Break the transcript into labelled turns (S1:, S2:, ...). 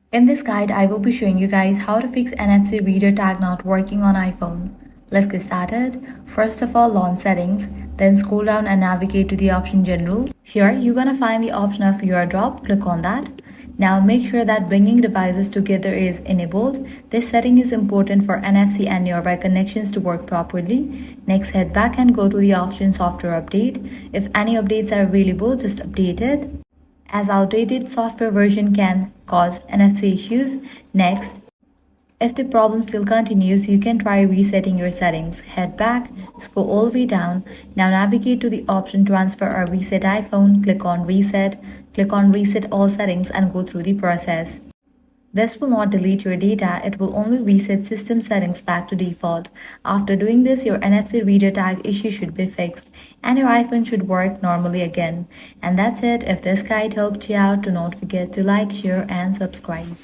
S1: In this guide, I will be showing you guys how to fix NFC reader tag not working on iPhone. Let's get started. First of all, launch settings, then scroll down and navigate to the option general. Here, you're gonna find the option of airdrop, click on that. Now make sure that bringing devices together is enabled. This setting is important for NFC and nearby connections to work properly. Next, head back and go to the option software update. If any updates are available, just update it, as outdated software version can cause NFC issues. Next, if the problem still continues, you can try resetting your settings. Head back, scroll all the way down. Now navigate to the option transfer or reset iPhone, click on reset all settings and go through the process. This will not delete your data, it will only reset system settings back to default. After doing this, your NFC reader tag issue should be fixed and your iPhone should work normally again. And that's it. If this guide helped you out, do not forget to like, share and subscribe.